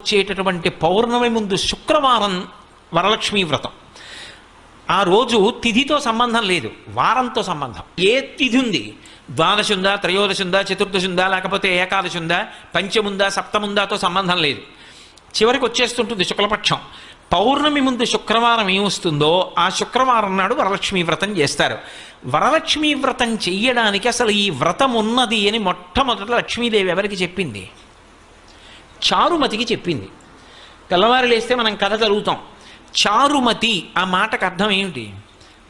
వచ్చేటటువంటి పౌర్ణమి ముందు శుక్రవారం వరలక్ష్మీ వ్రతం. ఆ రోజు తిథితో సంబంధం లేదు, వారంతో సంబంధం. ఏ తిథి ఉంది, ద్వాదశి ఉందా, త్రయోదశి ఉందా, చతుర్దశి ఉందా, లేకపోతే ఏకాదశి ఉందా, పంచముందా, సప్తముందాతో సంబంధం లేదు. చివరికి వచ్చేస్తుంటుంది శుక్లపక్షం. పౌర్ణమి ముందు శుక్రవారం ఏమొస్తుందో ఆ శుక్రవారం నాడు వరలక్ష్మీ వ్రతం చేస్తారు. వరలక్ష్మీ వ్రతం చెయ్యడానికి అసలు ఈ వ్రతం ఉన్నది అని మొట్టమొదట లక్ష్మీదేవి ఎవరికి చెప్పింది? చారుమతికి చెప్పింది. తెల్లవారు లేస్తే మనం కథ చదువుతాం. చారుమతి ఆ మాటకు అర్థం ఏమిటి?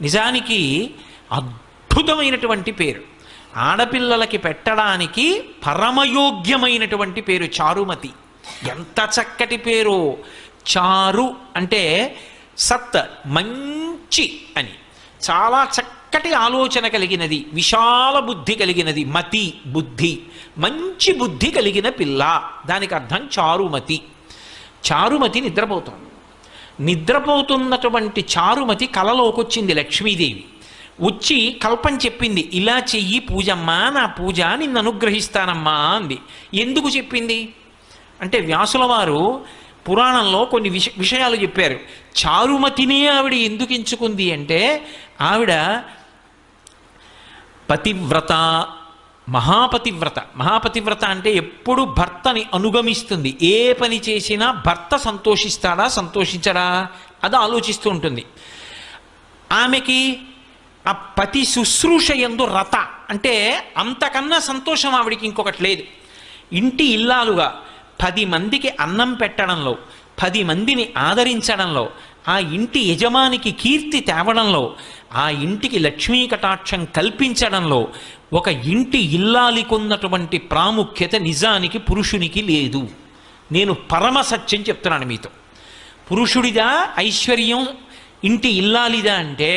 నిజానికి అద్భుతమైనటువంటి పేరు, ఆడపిల్లలకి పెట్టడానికి పరమయోగ్యమైనటువంటి పేరు చారుమతి. ఎంత చక్కటి పేరు! చారు అంటే సత్, మంచి అని, చాలా చక్కటి ఆలోచన కలిగినది, విశాల బుద్ధి కలిగినది. మతి బుద్ధి, మంచి బుద్ధి కలిగిన పిల్ల, దానికి అర్థం చారుమతి. చారుమతి నిద్రపోతుంది. నిద్రపోతున్నటువంటి చారుమతి కలలోకొచ్చింది లక్ష్మీదేవి. వచ్చి కల్పం చెప్పింది, ఇలా చెయ్యి పూజమ్మా, నా పూజ నిన్ను అనుగ్రహిస్తానమ్మా అంది. ఎందుకు చెప్పింది అంటే వ్యాసుల వారు పురాణంలో కొన్ని విషయాలు చెప్పారు. చారుమతినే ఆవిడ ఎందుకు ఎంచుకుంది అంటే, ఆవిడ పతివ్రత, మహాపతివ్రత. మహాపతివ్రత అంటే ఎప్పుడు భర్తని అనుగమిస్తుంది. ఏ పని చేసినా భర్త సంతోషిస్తాడా సంతోషించడా అది ఆలోచిస్తూ ఉంటుంది. ఆమెకి ఆ పతి శుశ్రూష యందు రత అంటే అంతకన్నా సంతోషం ఆవిడికి ఇంకొకటి లేదు. ఇంటి ఇల్లాలుగా 10 మందికి అన్నం పెట్టడంలో, 10 మందిని ఆదరించడంలో, ఆ ఇంటి యజమానికి కీర్తి తేవడంలో, ఆ ఇంటికి లక్ష్మీ కటాక్షం కల్పించడంలో ఒక ఇంటి ఇల్లాలికున్నటువంటి ప్రాముఖ్యత నిజానికి పురుషునికి లేదు. నేను పరమ సత్యం చెప్తున్నాను మీతో. పురుషుడిదా ఐశ్వర్యం, ఇంటి ఇల్లాలిదా అంటే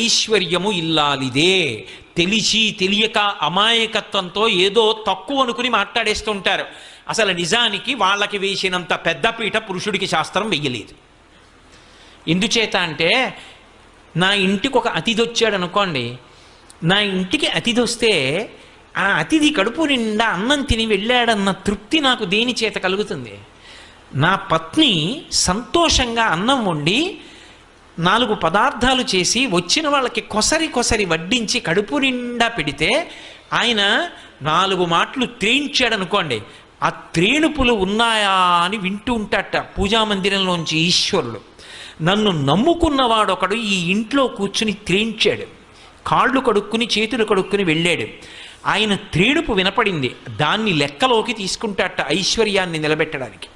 ఐశ్వర్యము ఇల్లాలిదే. తెలిసి తెలియక అమాయకత్వంతో ఏదో తక్కువ అనుకుని మాట్లాడేస్తుంటారు. అసలు నిజానికి వాళ్ళకి వేసినంత పెద్దపీట పురుషుడికి శాస్త్రం వెయ్యలేదు. ఎందుచేత అంటే, నా ఇంటికి ఒక అతిథి వచ్చాడు అనుకోండి, నా ఇంటికి అతిథి వస్తే ఆ అతిథి కడుపు నిండా అన్నం తిని వెళ్ళాడన్న తృప్తి నాకు దేని చేత కలుగుతుంది? నా పత్ని సంతోషంగా అన్నం వండి 4 పదార్థాలు చేసి వచ్చిన వాళ్ళకి కొసరి వడ్డించి కడుపు నిండా పెడితే ఆయన 4 మాటలు త్రేయించాడనుకోండి, ఆ త్రేణుపులు ఉన్నాయా అని వింటూ ఉంటాట పూజామందిరంలోంచి ఈశ్వరుడు. నన్ను నమ్ముకున్నవాడొకడు ఈ ఇంట్లో కూర్చుని త్రేయించాడు, కాళ్ళు కడుక్కుని చేతులు కడుక్కుని వెళ్ళాడు. ఆయన త్రేణుపు వినపడింది, దాన్ని లెక్కలోకి తీసుకుంటాట ఐశ్వర్యాన్ని నిలబెట్టడానికి.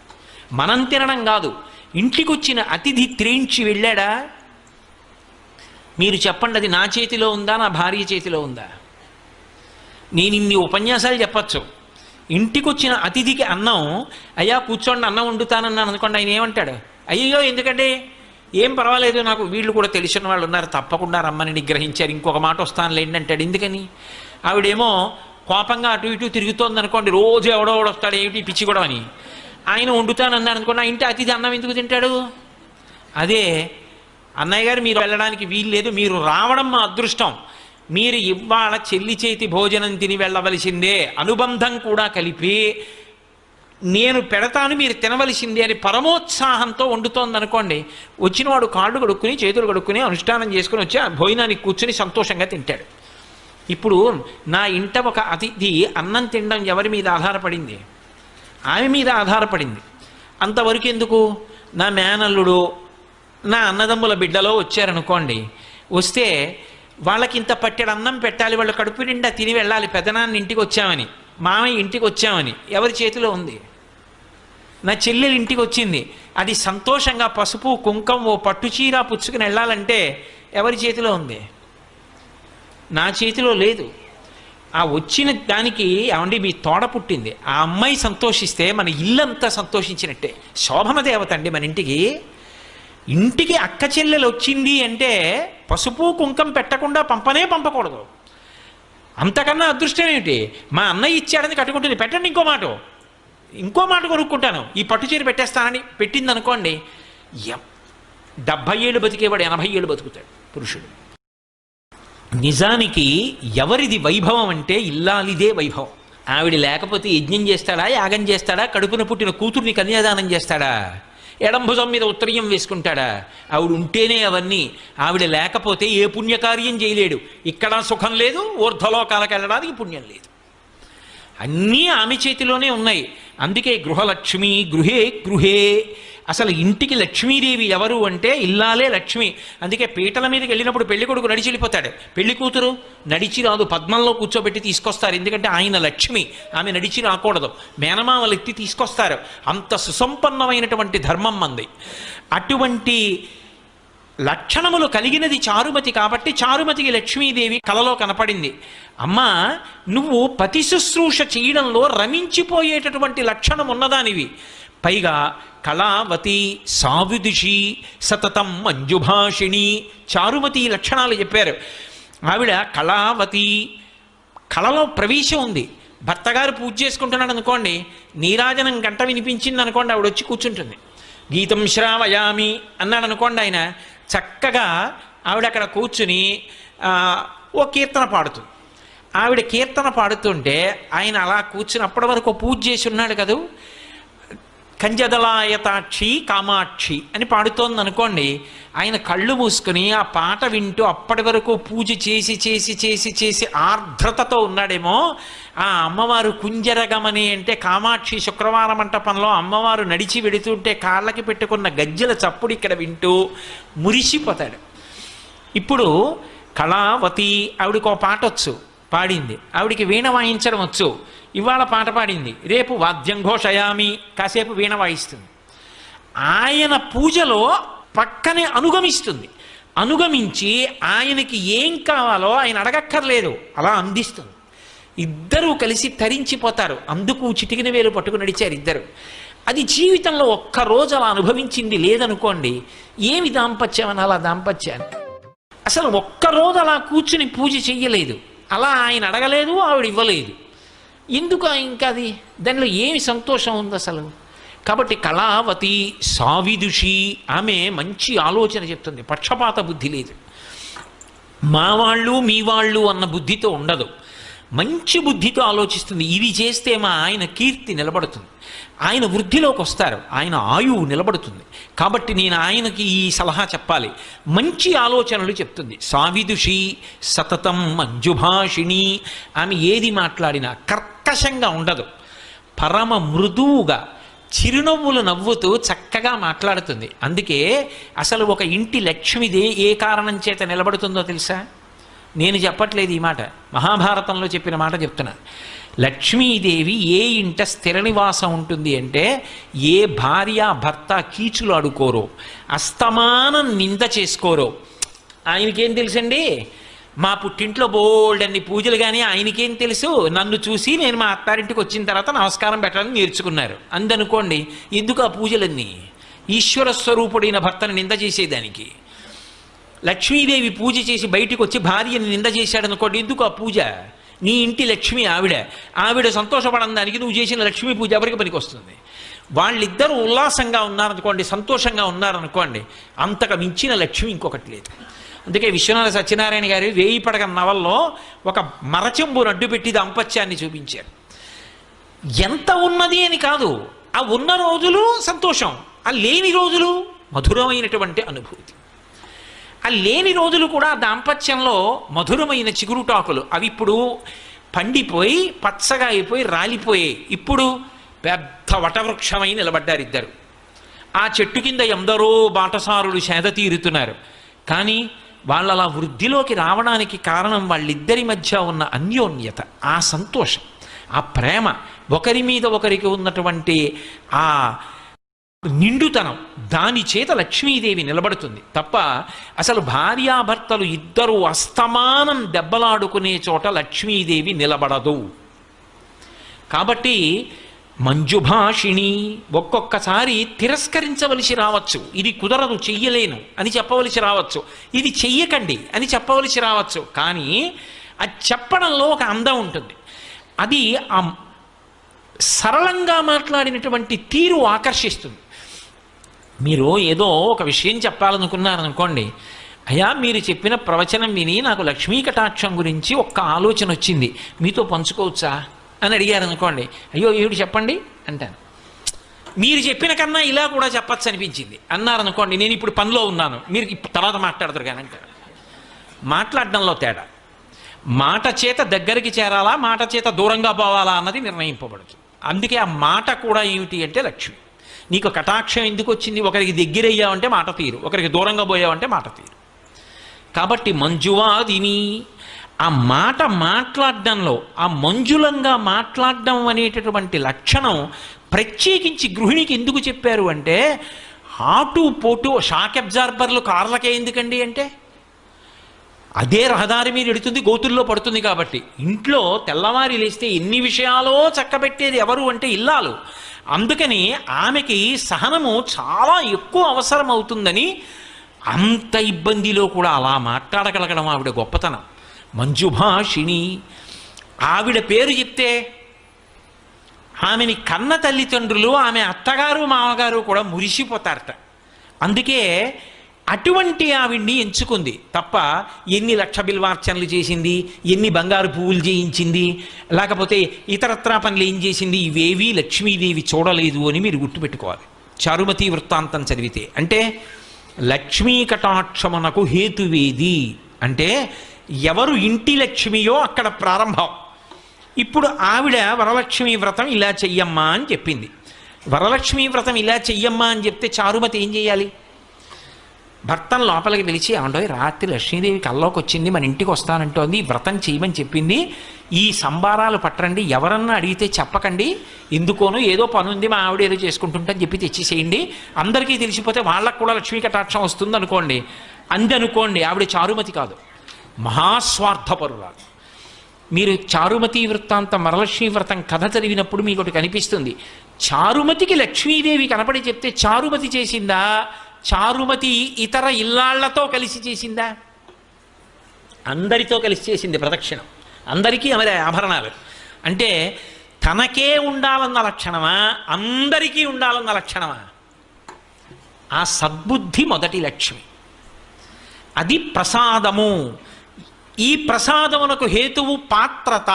మనం తినడం కాదు, ఇంటికి వచ్చిన అతిథి త్రేయించి వెళ్ళాడా? మీరు చెప్పండి, అది నా చేతిలో ఉందా, నా భార్య చేతిలో ఉందా? నేను ఇన్ని ఉపన్యాసాలు చెప్పచ్చు. ఇంటికి వచ్చిన అతిథికి అన్నం, అయ్యా కూర్చోండి అన్నం వండుతానన్నాను అనుకోండి, ఆయన ఏమంటాడు? అయ్యో ఎందుకంటే, ఏం పర్వాలేదు, నాకు వీళ్ళు కూడా తెలిసిన వాళ్ళు ఉన్నారు, తప్పకుండా రమ్మని నిగ్రహించారు, ఇంకొక మాట వస్తానులేండి అంటాడు. ఎందుకని? ఆవిడేమో కోపంగా అటు ఇటు తిరుగుతోంది అనుకోండి, రోజు ఎవడో వస్తాడు, ఏమిటి పిచ్చి కూడా అని. ఆయన వండుతానన్నాడు అనుకోండి, ఆ ఇంటి అతిథి అన్నం ఎందుకు తింటాడు? అదే అన్నయ్య గారు మీరు వెళ్ళడానికి వీలు లేదు, మీరు రావడం మా అదృష్టం, మీరు ఇవాళ చెల్లి చేతి భోజనం తిని వెళ్ళవలసిందే, అనుబంధం కూడా కలిపి నేను పెడతాను, మీరు తినవలసిందే అని పరమోత్సాహంతో వండుతోంది అనుకోండి, వచ్చినవాడు కాళ్ళు కడుక్కుని చేతులు కడుక్కుని అనుష్ఠానం చేసుకుని వచ్చి ఆ భోజనానికి కూర్చుని సంతోషంగా తింటాడు. ఇప్పుడు నా ఇంట ఒక అతిథి అన్నం తినడం ఎవరి మీద ఆధారపడింది? ఆమె మీద ఆధారపడింది. అంతవరకు ఎందుకు? నా మేనల్లుడు, నా అన్నదమ్ముల బిడ్డలో వచ్చారనుకోండి, వస్తే వాళ్ళకి ఇంత పట్టెడు అన్నం పెట్టాలి, వాళ్ళు కడుపు నిండా తిని వెళ్ళాలి, పెదనాన్న ఇంటికి వచ్చామని, మామయ్య ఇంటికి వచ్చామని. ఎవరి చేతిలో ఉంది? నా చెల్లెలు ఇంటికి వచ్చింది, అది సంతోషంగా పసుపు కుంకం ఓ పట్టుచీర పుచ్చుకుని వెళ్ళాలంటే ఎవరి చేతిలో ఉంది? నా చేతిలో లేదు. ఆ వచ్చిన దానికి ఏమండి మీ తోడ పుట్టింది, ఆ అమ్మాయి సంతోషిస్తే మన ఇల్లంతా సంతోషించినట్టే. శోభన దేవత అండి మన ఇంటికి. ఇంటికి అక్క చెల్లెలు వచ్చింది అంటే పసుపు కుంకం పెట్టకుండా పంపకూడదు. అంతకన్నా అదృష్టం ఏమిటి? మా అన్నయ్య ఇచ్చాడని కట్టుకుంటుంది, పెట్టండి ఇంకో మాట కొనుక్కుంటాను, ఈ పట్టుచీర పెట్టేస్తానని పెట్టింది అనుకోండి, 70 ఏళ్ళు బతికేవాడు 80 ఏళ్ళు బతుకుతాడు పురుషుడు. నిజానికి ఎవరిది వైభవం అంటే ఇల్లాలిదే వైభవం. ఆవిడ లేకపోతే యజ్ఞం చేస్తాడా, యాగం చేస్తాడా, కడుపున పుట్టిన కూతుర్ని కన్యాదానం చేస్తాడా, ఎడంభుజం మీద ఉత్తరీయం వేసుకుంటాడా? ఆవిడ ఉంటేనే అవన్నీ. ఆవిడ లేకపోతే ఏ పుణ్యకార్యం చేయలేడు. ఇక్కడ సుఖం లేదు, ఊర్ధ్వలోకాలకు వెళ్ళడానికి పుణ్యం లేదు. అన్నీ ఆమె చేతిలోనే ఉన్నాయి. అందుకే గృహలక్ష్మి గృహే గృహే. అసలు ఇంటికి లక్ష్మీదేవి ఎవరు అంటే ఇల్లాలే లక్ష్మి. అందుకే పీటల మీదకి వెళ్ళినప్పుడు పెళ్లి కొడుకు నడిచి వెళ్ళిపోతాడు, పెళ్లి కూతురు నడిచి రాదు, పద్మంలో కూర్చోబెట్టి తీసుకొస్తారు. ఎందుకంటే ఆయన లక్ష్మి, ఆమె నడిచి రాకూడదు. మేనమామలు ఎత్తి తీసుకొస్తారు. అంత సుసంపన్నమైనటువంటి ధర్మం మంది. అటువంటి లక్షణములు కలిగినది చారుమతి. కాబట్టి చారుమతికి లక్ష్మీదేవి కలలో కనపడింది. అమ్మా, నువ్వు పతి శుశ్రూష చేయడంలో రమించిపోయేటటువంటి లక్షణం ఉన్నదానివి. పైగా కళావతి సావిదుషి సతతం మంజుభాషిణి, చారుమతి లక్షణాలు చెప్పారు. ఆవిడ కళావతి, కళలో ప్రవేశం ఉంది. భర్తగారు పూజ చేసుకుంటున్నాడు అనుకోండి, నీరాజనం గంట వినిపించింది అనుకోండి, ఆవిడ వచ్చి కూర్చుంటుంది. గీతం శ్రావయామి అన్నాడు అనుకోండి, ఆయన చక్కగా ఆవిడ అక్కడ కూర్చుని ఓ కీర్తన పాడుతుంది. ఆవిడ కీర్తన పాడుతుంటే ఆయన అలా కూర్చుని అప్పటి వరకు పూజ చేసి ఉన్నాడు కదూ, కంజదలాయతాక్షి కామాక్షి అని పాడుతోంది అనుకోండి, ఆయన కళ్ళు మూసుకుని ఆ పాట వింటూ అప్పటి వరకు పూజ చేసి చేసి చేసి చేసి ఆర్ద్రతతో ఉన్నాడేమో. ఆ అమ్మవారు కుంజరగమని అంటే కామాక్షి శుక్రవార మంటపంలో అమ్మవారు నడిచి వెడుతుంటే కాళ్ళకి పెట్టుకున్న గజ్జల చప్పుడు ఇక్కడ వింటూ మురిసిపోతాడు. ఇప్పుడు కళావతి, ఆవిడకో పాట వచ్చు, పాడింది. ఆవిడికి వీణ వాయించడం వచ్చు, ఇవాళ పాట పాడింది. రేపు వాద్యం ఘోషయామి, కాసేపు వీణ వాయిస్తుంది. ఆయన పూజలో పక్కనే అనుగమిస్తుంది. అనుగమించి ఆయనకి ఏం కావాలో ఆయన అడగక్కర్లేదు, అలా అందిస్తుంది. ఇద్దరూ కలిసి తరించిపోతారు. అందుకు చిటికిన వేలు పట్టుకుని నడిచారు ఇద్దరు. అది జీవితంలో ఒక్కరోజు అలా అనుభవించింది లేదనుకోండి, ఏమి దాంపత్యం అని అలా దాంపత్యాన్ని. అసలు ఒక్కరోజు అలా కూర్చుని పూజ చెయ్యలేదు, అలా ఆయన అడగలేదు, ఆవిడ ఇవ్వలేదు. ఎందుకు ఇంకా అది, దానిలో ఏమి సంతోషం ఉంది అసలు? కాబట్టి కళావతి సావిదుషి, ఆమె మంచి ఆలోచన చెప్తుంది. పక్షపాత బుద్ధి లేదు, మా వాళ్ళు మీ వాళ్ళు అన్న బుద్ధితో ఉండదు. మంచి బుద్ధితో ఆలోచిస్తుంది. ఇది చేస్తే మా ఆయన కీర్తి నిలబడుతుంది, ఆయన వృద్ధిలోకి వస్తారు, ఆయన ఆయువు నిలబడుతుంది. కాబట్టి నేను ఆయనకి ఈ సలహా చెప్పాలి. మంచి ఆలోచనలు చెప్తుంది. సావిదుషి సతతం మంజుభాషిణి, ఆమె ఏది మాట్లాడినా కర్కశంగా ఉండదు, పరమ మృదువుగా చిరునవ్వులు నవ్వుతూ చక్కగా మాట్లాడుతుంది. అందుకే అసలు ఒక ఇంటి లక్ష్మిదే ఏ కారణం చేత నిలబడుతుందో తెలుసా? నేను చెప్పట్లేదు ఈ మాట, మహాభారతంలో చెప్పిన మాట చెప్తున్నా. లక్ష్మీదేవి ఏ ఇంట స్థిర నివాసం ఉంటుంది అంటే, ఏ భార్య భర్త కీచులు ఆడుకోరో, అస్తమానం నింద చేసుకోరో. ఆయనకేం తెలుసండి, మా పుట్టింట్లో బోల్డన్ని పూజలు, కానీ ఆయనకేం తెలుసు, నన్ను చూసి నేను మా అత్తారింటికి వచ్చిన తర్వాత నమస్కారం పెట్టాలని నేర్చుకున్నారు అందనుకోండి. ఎందుకు ఆ పూజలన్నీ? ఈశ్వర స్వరూపుడైన భర్తను నింద చేసేదానికి. లక్ష్మీదేవి పూజ చేసి బయటికి వచ్చి భార్యని నింద చేశాడనుకోండి, ఎందుకు ఆ పూజ? నీ ఇంటి లక్ష్మి ఆవిడ సంతోషపడడానికి నువ్వు చేసిన లక్ష్మీ పూజ ఎవరికి పనికి వస్తుంది? వాళ్ళిద్దరూ ఉల్లాసంగా ఉన్నారనుకోండి, సంతోషంగా ఉన్నారనుకోండి, అంతకు మించిన లక్ష్మి ఇంకొకటి లేదు. అందుకే విశ్వనాథ సత్యనారాయణ గారు 1000 పడగ నవల్లో ఒక మరచెంబును అడ్డుపెట్టి దాంపత్యాన్ని చూపించారు. ఎంత ఉన్నది అని కాదు, ఆ ఉన్న రోజులు సంతోషం, ఆ లేని రోజులు మధురమైనటువంటి అనుభూతి. ఆ లేని రోజులు కూడా దాంపత్యంలో మధురమైన చిగురుటాకులు, అవి ఇప్పుడు పండిపోయి పచ్చగా అయిపోయి రాలిపోయాయి. ఇప్పుడు పెద్ద వటవృక్షమై నిలబడ్డారు ఇద్దరు. ఆ చెట్టు కింద ఎందరో బాటసారులు సేద తీరుతున్నారు. కానీ వాళ్ళు అలా వృద్ధిలోకి రావడానికి కారణం వాళ్ళిద్దరి మధ్య ఉన్న అన్యోన్యత, ఆ సంతోషం, ఆ ప్రేమ, ఒకరి మీద ఒకరికి ఉన్నటువంటి ఆ నిండుతనం, దాని చేత లక్ష్మీదేవి నిలబడుతుంది తప్ప అసలు భార్యాభర్తలు ఇద్దరూ అస్తమానం దెబ్బలాడుకునే చోట లక్ష్మీదేవి నిలబడదు. కాబట్టి మంజుభాషిణి, ఒక్కొక్కసారి తిరస్కరించవలసి రావచ్చు, ఇది కుదరదు చెయ్యలేను అని చెప్పవలసి రావచ్చు, ఇది చెయ్యకండి అని చెప్పవలసి రావచ్చు. కానీ అది చెప్పడంలో ఒక అందం ఉంటుంది. అది ఆ సరళంగా మాట్లాడినటువంటి తీరు ఆకర్షిస్తుంది. మీరు ఏదో ఒక విషయం చెప్పాలనుకున్నారనుకోండి, అయ్యా మీరు చెప్పిన ప్రవచనం విని నాకు లక్ష్మీ కటాక్షం గురించి ఒక్క ఆలోచన వచ్చింది, మీతో పంచుకోవచ్చా అని అడిగారు అనుకోండి, అయ్యో ఏమిటి చెప్పండి అంటాను. మీరు చెప్పిన కన్నా ఇలా కూడా చెప్పచ్చు అనిపించింది అన్నారనుకోండి, నేను ఇప్పుడు పనిలో ఉన్నాను, మీరు తర్వాత మాట్లాడతారు కానీ అంటారు. మాట్లాడడంలో తేడా. మాట చేత దగ్గరికి చేరాలా, మాట చేత దూరంగా పోవాలా అన్నది నిర్ణయింపబడుతుంది. అందుకే ఆ మాట కూడా ఏమిటి అంటే లక్ష్మి. నీకు కటాక్షం ఎందుకు వచ్చింది? ఒకరికి దగ్గరయ్యావంటే మాట తీరు, ఒకరికి దూరంగా పోయావంటే మాట తీరు. కాబట్టి మంజువాదిని, ఆ మాట మాట్లాడడంలో ఆ మంజులంగా మాట్లాడడం అనేటటువంటి లక్షణం ప్రత్యేకించి గృహిణికి ఎందుకు చెప్పారు అంటే, ఆటు పోటు షాక్ అబ్జార్బర్లు కార్లకే ఎందుకండి అంటే, అదే రహదారి మీద ఎడుతుంది, గోతుల్లో పడుతుంది కాబట్టి. ఇంట్లో తెల్లవారి లేస్తే ఎన్ని విషయాలో చక్కబెట్టేది ఎవరు అంటే ఇల్లాలు. అందుకని ఆమెకి సహనము చాలా ఎక్కువ అవసరం అవుతుందని అంత ఇబ్బందిలో కూడా అలా మాట్లాడగలగడం ఆవిడ గొప్పతనం. మంజుభాషిణి. ఆవిడ పేరు చెప్తే ఆమెని కన్న తల్లిదండ్రులు, ఆమె అత్తగారు మామగారు కూడా మురిసిపోతారట. అందుకే అటువంటి ఆవిడ్ని ఎంచుకుంది తప్ప ఎన్ని లక్ష బిల్వార్చనలు చేసింది, ఎన్ని బంగారు పువ్వులు చేయించింది, లేకపోతే ఇతరత్రా పనులు ఏం చేసింది, ఇవేవీ లక్ష్మీదేవి చూడలేదు అని మీరు గుర్తుపెట్టుకోవాలి. చారుమతి వృత్తాంతం చదివితే. అంటే లక్ష్మీ కటాక్షమునకు హేతువేది అంటే ఎవరు ఇంటి లక్ష్మియో అక్కడ ప్రారంభం. ఇప్పుడు ఆవిడ వరలక్ష్మీ వ్రతం ఇలా చెయ్యమ్మా అని చెప్పింది. వరలక్ష్మీ వ్రతం ఇలా చెయ్యమ్మా అని చెప్తే చారుమతి ఏం చేయాలి? భర్తను లోపలికి పిలిచి, ఏమంటో రాత్రి లక్ష్మీదేవి కల్లోకి వచ్చింది, మన ఇంటికి వస్తానంటోంది, వ్రతం చేయమని చెప్పింది, ఈ సంబారాలు పట్టరండి, ఎవరన్నా అడిగితే చెప్పకండి, ఎందుకోనో ఏదో పని ఉంది మా ఆవిడ ఏదో చేసుకుంటుంటని చెప్పి తెచ్చేసేయండి, అందరికీ తెలిసిపోతే వాళ్ళకు కూడా లక్ష్మీ కటాక్షం వస్తుంది అనుకోండి. అందనుకోండి, ఆవిడ చారుమతి కాదు, మహాస్వార్థపరురాలు. మీరు చారుమతి వృత్తాంతం వరలక్ష్మీ వ్రతం కథ చదివినప్పుడు మీకు ఒకటి కనిపిస్తుంది. చారుమతికి లక్ష్మీదేవి కనపడి చెప్తే చారుమతి చేసిందా, చారుమతి ఇతర ఇల్లాళ్లతో కలిసి చేసిందా? అందరితో కలిసి చేసింది ప్రదక్షిణం. అందరికీ ఆమె ఆభరణాలు. అంటే తనకే ఉండాలన్న లక్షణమా, అందరికీ ఉండాలన్న లక్షణమా? ఆ సద్బుద్ధి మొదటి లక్ష్మి. అది ప్రసాదము. ఈ ప్రసాదమునకు హేతువు పాత్రత.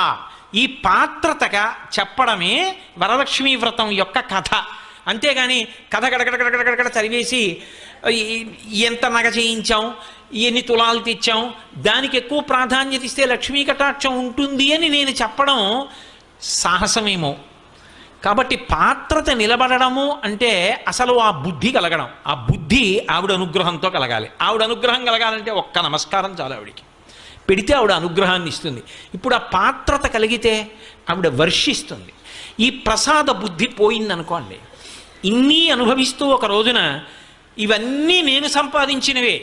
ఈ పాత్రతగా చెప్పడమే వరలక్ష్మీ వ్రతం యొక్క కథ. అంతేగాని కథ గడగడగడగడగడ చదివేసి ఎంత నగ చేయించాం, ఎన్ని తులాలు తెచ్చాం, దానికి ఎక్కువ ప్రాధాన్యత ఇస్తే లక్ష్మీ కటాక్షం ఉంటుంది అని నేను చెప్పడం సాహసమేమో. కాబట్టి పాత్రత నిలబడము అంటే అసలు ఆ బుద్ధి కలగడం. ఆ బుద్ధి ఆవిడ అనుగ్రహంతో కలగాలి. ఆవిడ అనుగ్రహం కలగాలంటే ఒక్క నమస్కారం చాలు ఆవిడికి. పెడితే ఆవిడ అనుగ్రహాన్ని ఇస్తుంది. ఇప్పుడు ఆ పాత్రత కలిగితే ఆవిడ వర్షిస్తుంది. ఈ ప్రసాద బుద్ధి పోయిందనుకోండి, ఇన్ని అనుభవిస్తూ ఒక రోజున ఇవన్నీ నేను సంపాదించినవే,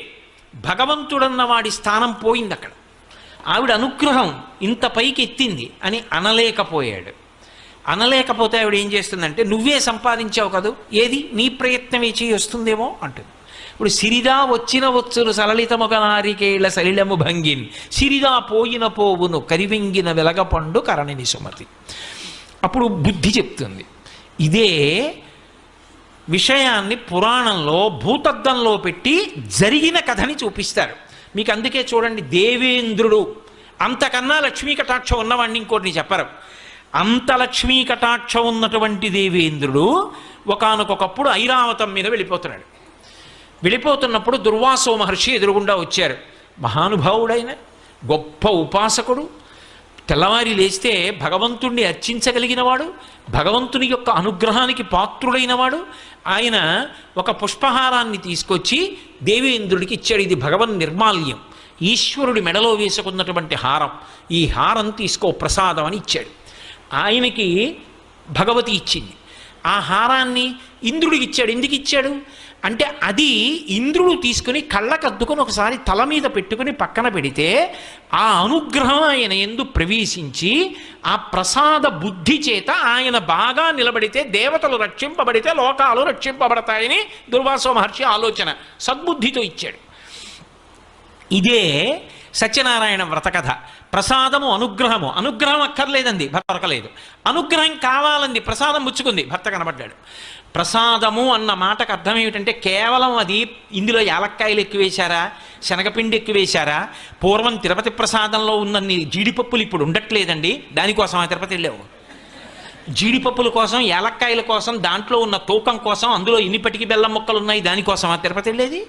భగవంతుడన్న వాడి స్థానం పోయింది అక్కడ. ఆవిడ అనుగ్రహం ఇంత పైకి ఎత్తింది అని అనలేకపోయాడు. అనలేకపోతే ఆవిడ ఏం చేస్తుందంటే, నువ్వే సంపాదించావు కదూ, ఏది నీ ప్రయత్నమే చేయి వస్తుందేమో అంటుంది. ఇప్పుడు సిరిదా వచ్చిన వచ్చును సలలితముగ నారికేళ్ల సలిలము భంగిన్, సిరిదా పోయిన పోవును కరివెంగిన వెలగపండు కరణిని సుమతి. అప్పుడు బుద్ధి చెప్తుంది. ఇదే విషయాన్ని పురాణంలో భూతద్దంలో పెట్టి జరిగిన కథని చూపిస్తారు మీకు. అందుకే చూడండి, దేవేంద్రుడు అంతకన్నా లక్ష్మీ కటాక్షం ఉన్నవాడిని ఇంకోటిని చెప్పరు. అంత లక్ష్మీ కటాక్షం ఉన్నటువంటి దేవేంద్రుడు ఒకానొకప్పుడు ఐరావతం మీద వెళ్ళిపోతున్నాడు. వెళ్ళిపోతున్నప్పుడు దుర్వాసో మహర్షి ఎదురుగుండా వచ్చారు. మహానుభావుడైన గొప్ప ఉపాసకుడు, తెల్లవారి లేస్తే భగవంతుణ్ణి అర్చించగలిగినవాడు, భగవంతుని యొక్క అనుగ్రహానికి పాత్రుడైనవాడు. ఆయన ఒక పుష్పహారాన్ని తీసుకొచ్చి దేవేంద్రుడికి ఇచ్చాడు. ఇది భగవన్ నిర్మాల్యం, ఈశ్వరుడి మెడలో వేసుకున్నటువంటి హారం. ఈ హారం తీసుకో ప్రసాదం అని ఇచ్చాడు. ఆయనకి భగవతి ఇచ్చింది. ఆ హారాన్ని ఇంద్రుడికి ఇచ్చాడు. ఎందుకు ఇచ్చాడు అంటే, అది ఇంద్రుడు తీసుకుని కళ్ళకద్దుకొని ఒకసారి తల మీద పెట్టుకుని పక్కన పెడితే ఆ అనుగ్రహం ఆయన యందు ప్రవేశించి ఆ ప్రసాద బుద్ధి చేత ఆయన బాగా నిలబడితే దేవతలు రక్షింపబడితే లోకాలు రక్షింపబడతాయని దుర్వాసో మహర్షి ఆలోచన. సద్బుద్ధితో ఇచ్చాడు. ఇదే సత్యనారాయణ వ్రతకథ. ప్రసాదము అనుగ్రహము. అనుగ్రహం అక్కర్లేదండి, భర్త దొరకలేదు. అనుగ్రహం కావాలండి, ప్రసాదం పుచ్చుకుంది, భర్త కనబడ్డాడు. ప్రసాదము అన్న మాటకు అర్థం ఏమిటంటే, కేవలం అది ఇందులో యాలక్కాయలు ఎక్కువేశారా, శనగపిండి ఎక్కువేశారా, పూర్వం తిరుపతి ప్రసాదంలో ఉన్నన్ని జీడిపప్పులు ఇప్పుడు ఉండట్లేదండి, దానికోసం ఆ తిరుపతి వెళ్ళావు. జీడిపప్పుల కోసం, ఏలక్కాయల కోసం, దాంట్లో ఉన్న తూకం కోసం, అందులో ఇన్నిపటికి బెల్లం ముక్కలు ఉన్నాయి దానికోసమా తిరుపతి వెళ్ళేది?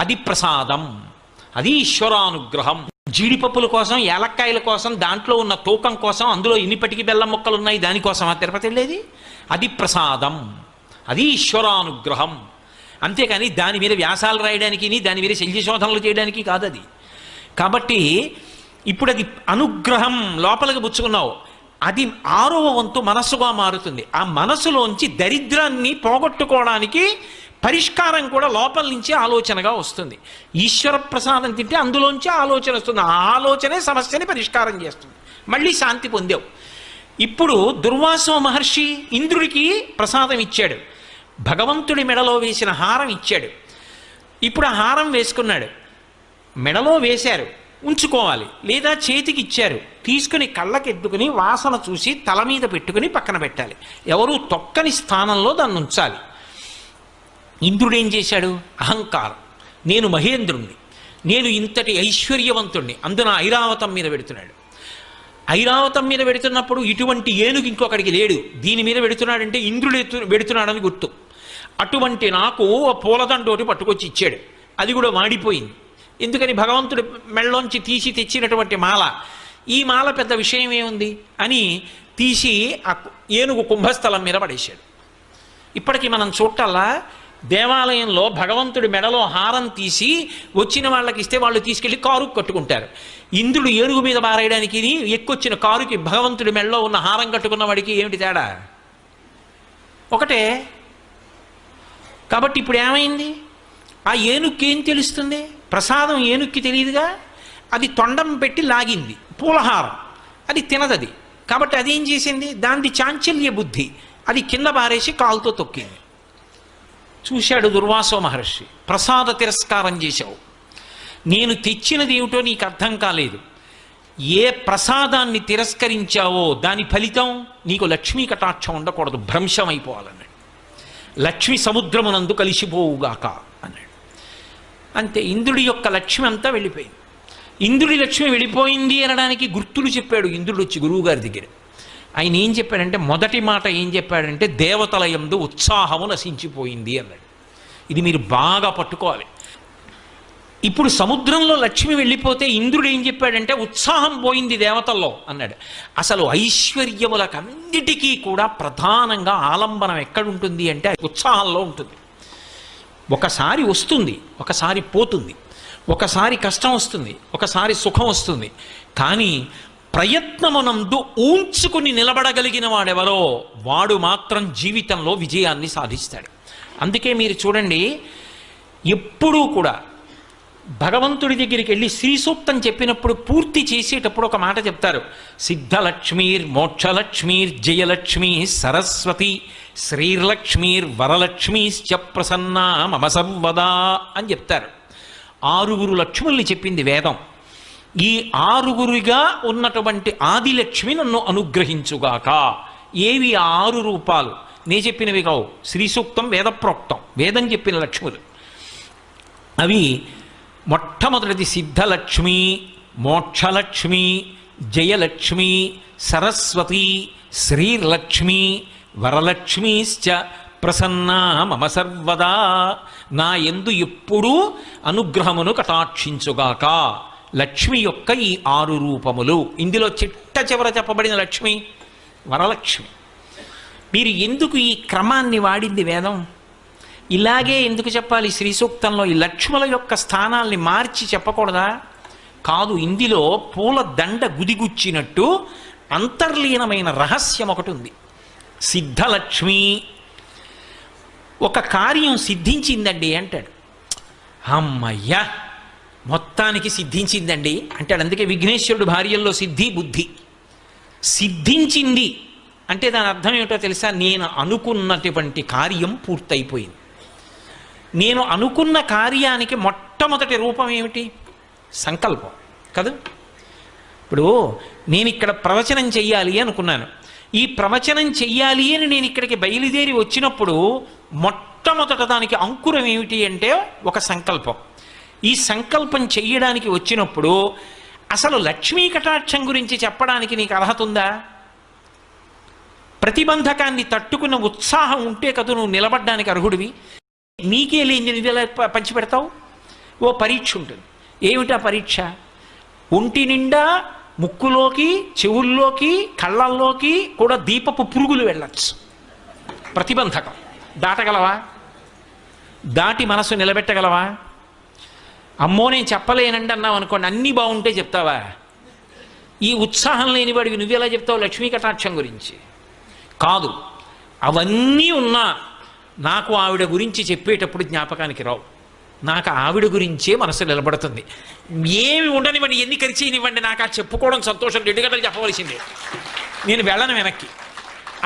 అది ప్రసాదం, అది ఈశ్వరానుగ్రహం. జీడిపప్పుల కోసం, ఏలక్కాయల కోసం, దాంట్లో ఉన్న తూకం కోసం, అందులో ఇన్నిపటికి బెల్లం ముక్కలు ఉన్నాయి దానికోసమా తిరుపతి వెళ్ళేది? అది ప్రసాదం, అది ఈశ్వరానుగ్రహం. అంతేకాని దాని మీద వ్యాసాలు రాయడానికి, దాని మీద శల్యశోధనలు చేయడానికి కాదు అది. కాబట్టి ఇప్పుడు అది అనుగ్రహం లోపలికి పుచ్చుకున్నావు, అది 6వ వంతు మనస్సుగా మారుతుంది. ఆ మనస్సులోంచి దరిద్రాన్ని పోగొట్టుకోవడానికి పరిష్కారం కూడా లోపల నుంచి ఆలోచనగా వస్తుంది. ఈశ్వర ప్రసాదం తింటే అందులోంచి ఆలోచన వస్తుంది, ఆ ఆలోచనే సమస్యని పరిష్కారం చేస్తుంది. మళ్ళీ శాంతి పొందావు. ఇప్పుడు దుర్వాసో మహర్షి ఇంద్రుడికి ప్రసాదం ఇచ్చాడు, భగవంతుడి మెడలో వేసిన హారం ఇచ్చాడు. ఇప్పుడు ఆ హారం వేసుకున్నాడు, మెడలో వేశారు, ఉంచుకోవాలి, లేదా చేతికి ఇచ్చారు, తీసుకుని కళ్ళకెత్తుకుని వాసన చూసి తల మీద పెట్టుకుని పక్కన పెట్టాలి. ఎవరు తొక్కని స్థానంలో దాన్ని ఉంచాలి. ఇంద్రుడు ఏం చేశాడు? అహంకారం, నేను మహేంద్రుణ్ణి, నేను ఇంతటి ఐశ్వర్యవంతుణ్ణి, అందున ఐరావతం మీద పెడుతున్నాడు. ఐరావతం మీద పెడుతున్నప్పుడు ఇటువంటి ఏనుగు ఇంకొకడికి లేడు, దీని మీద పెడుతున్నాడంటే ఇంద్రుడు పెడుతున్నాడని గుర్తు. అటువంటి నాకు పూలదండోటి పట్టుకొచ్చి ఇచ్చాడు, అది కూడా వాడిపోయింది. ఎందుకని? భగవంతుడి మెళ్ళలోంచి తీసి తెచ్చినటువంటి మాల. ఈ మాల పెద్ద విషయం ఏముంది అని తీసి ఆ ఏనుగు కుంభస్థలం మీద పడేశాడు. ఇప్పటికీ మనం చూడాలా, దేవాలయంలో భగవంతుడి మెడలో హారం తీసి వచ్చిన వాళ్ళకి ఇస్తే వాళ్ళు తీసుకెళ్ళి కారుకు కట్టుకుంటారు. ఇంద్రుడు ఏనుగు మీద బారేయడానికి ఎక్కొచ్చిన కారుకి భగవంతుడి మెడలో ఉన్న హారం కట్టుకున్న వాడికి ఏమిటి తేడా? ఒకటే. కాబట్టి ఇప్పుడు ఏమైంది? ఆ ఏనుక్కి ఏం తెలుస్తుంది? ప్రసాదం ఏనుక్కి తెలియదుగా, అది తొండం పెట్టి లాగింది పూలహారం, అది తినదది. కాబట్టి అదేం చేసింది? దానిది చాంచల్య బుద్ధి, అది కింద బారేసి కాలుతో తొక్కింది. చూశాడు దుర్వాసో మహర్షి, ప్రసాద తిరస్కారం చేశావు, నేను తెచ్చినది ఏమిటో నీకు అర్థం కాలేదు. ఏ ప్రసాదాన్ని తిరస్కరించావో దాని ఫలితం నీకు లక్ష్మీ కటాక్షం ఉండకూడదు, భ్రంశం అయిపోవాలన్నాడు. లక్ష్మి సముద్రమునందు కలిసిపోవుగాక అన్నాడు. అంతే, ఇంద్రుడి యొక్క లక్ష్మి అంతా వెళ్ళిపోయింది. ఇంద్రుడి లక్ష్మి వెళ్ళిపోయింది అనడానికి గుర్తులు చెప్పాడు ఇంద్రుడు వచ్చి గురువుగారి దగ్గర. ఆయన ఏం చెప్పాడంటే, మొదటి మాట ఏం చెప్పాడంటే, దేవతల యందు ఉత్సాహము నశించిపోయింది అన్నాడు. ఇది మీరు బాగా పట్టుకోవాలి. ఇప్పుడు సముద్రంలో లక్ష్మి వెళ్ళిపోతే ఇంద్రుడు ఏం చెప్పాడంటే, ఉత్సాహం పోయింది దేవతల్లో అన్నాడు. అసలు ఐశ్వర్యములకన్నిటికీ కూడా ప్రధానంగా ఆలంబనం ఎక్కడుంటుంది అంటే ఉత్సాహంలో ఉంటుంది. ఒకసారి వస్తుంది, ఒకసారి పోతుంది, ఒకసారి కష్టం వస్తుంది, ఒకసారి సుఖం వస్తుంది. కానీ ప్రయత్నమునందు ఊంచుకుని నిలబడగలిగిన వాడెవరో వాడు మాత్రం జీవితంలో విజయాన్ని సాధిస్తాడు. అందుకే మీరు చూడండి, ఎప్పుడూ కూడా భగవంతుడి దగ్గరికి వెళ్ళి శ్రీ సూక్తం చెప్పినప్పుడు పూర్తి చేసేటప్పుడు ఒక మాట చెప్తారు, సిద్ధలక్ష్మీర్ మోక్షలక్ష్మీర్ జయలక్ష్మీ సరస్వతి శ్రీర్లక్ష్మీర్ వరలక్ష్మీశ్చ ప్రసన్నా మమ సర్వదా అని చెప్తారు. 6 లక్ష్ముల్ని చెప్పింది వేదం. ఈ 6 ఉన్నటువంటి ఆదిలక్ష్మి నన్ను అనుగ్రహించుగాక. ఏవి 6 రూపాలు? నే చెప్పినవి కావు, శ్రీ సూక్తం వేదప్రోక్తం, వేదం చెప్పిన లక్ష్ములు. అవి మొట్టమొదటిది సిద్ధలక్ష్మి, మోక్షలక్ష్మి, జయలక్ష్మి, సరస్వతి, శ్రీర్లక్ష్మి, వరలక్ష్మీశ్చ ప్రసన్నా మమ సర్వదా. నా యందు ఎప్పుడూ అనుగ్రహమును కటాక్షించుగాక. లక్ష్మి యొక్క ఈ 6 రూపములు. ఇందులో చిట్ట చివర చెప్పబడిన లక్ష్మి వరలక్ష్మి. మీరు ఎందుకు ఈ క్రమాన్ని వాడింది వేదం? ఇలాగే ఎందుకు చెప్పాలి శ్రీ సూక్తంలో? ఈ లక్ష్ముల యొక్క స్థానాల్ని మార్చి చెప్పకూడదా? కాదు, ఇందులో పూల దండ గుదిగుచ్చినట్టు అంతర్లీనమైన రహస్యం ఒకటి ఉంది. సిద్ధలక్ష్మి, ఒక కార్యం సిద్ధించిందండి అంటాడు. అమ్మయ్యా, మొత్తానికి సిద్ధించిందండి అంటాడు. అందుకే విఘ్నేశ్వరుడు భార్యల్లో సిద్ధి బుద్ధి. సిద్ధించింది అంటే దాని అర్థం ఏమిటో తెలుసా? నేను అనుకున్నటువంటి కార్యం పూర్తయిపోయింది. నేను అనుకున్న కార్యానికి మొట్టమొదటి రూపం ఏమిటి? సంకల్పం కదా. ఇప్పుడు నేను ఇక్కడ ప్రవచనం చెయ్యాలి అనుకున్నాను. ఈ ప్రవచనం చెయ్యాలి అని నేను ఇక్కడికి బయలుదేరి వచ్చినప్పుడు మొట్టమొదట దానికి అంకురం ఏమిటి అంటే ఒక సంకల్పం. ఈ సంకల్పం చెయ్యడానికి వచ్చినప్పుడు అసలు లక్ష్మీ కటాక్షం గురించి చెప్పడానికి నీకు అర్హత ఉందా? ప్రతిబంధకాన్ని తట్టుకున్న ఉత్సాహం ఉంటే కదా నువ్వు నిలబడ్డానికి అర్హుడివి. నీకే లేని నువ్వు ఎలా పంచిపెడతావు? ఓ పరీక్ష ఉంటుంది. ఏమిటా పరీక్ష? ఒంటి నిండా ముక్కులోకి, చెవుల్లోకి, కళ్ళల్లోకి కూడా దీపపు పురుగులు వెళ్ళచ్చు. ప్రతిబంధకం దాటగలవా? దాటి మనసు నిలబెట్టగలవా? అమ్మో నేను చెప్పలేనండి అన్నావు అనుకోండి, అన్నీ బాగుంటే చెప్తావా? ఈ ఉత్సాహం లేని వాడికి నువ్వెలా చెప్తావు లక్ష్మీ కటాక్షం గురించి? కాదు, అవన్నీ ఉన్నా నాకు ఆవిడ గురించి చెప్పేటప్పుడు జ్ఞాపకానికి రావు. నాకు ఆవిడ గురించే మనసు నిలబడుతుంది. ఏమి ఉండనివ్వండి, ఎన్ని ఖర్చీనివ్వండి, నాకు ఆ చెప్పుకోవడం సంతోషం, 2 గంటలు చెప్పవలసిందే, నేను వెళ్ళను వెనక్కి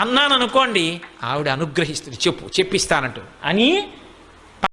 అన్నాను అనుకోండి, ఆవిడ అనుగ్రహిస్తుంది, చెప్పిస్తానంటూ అని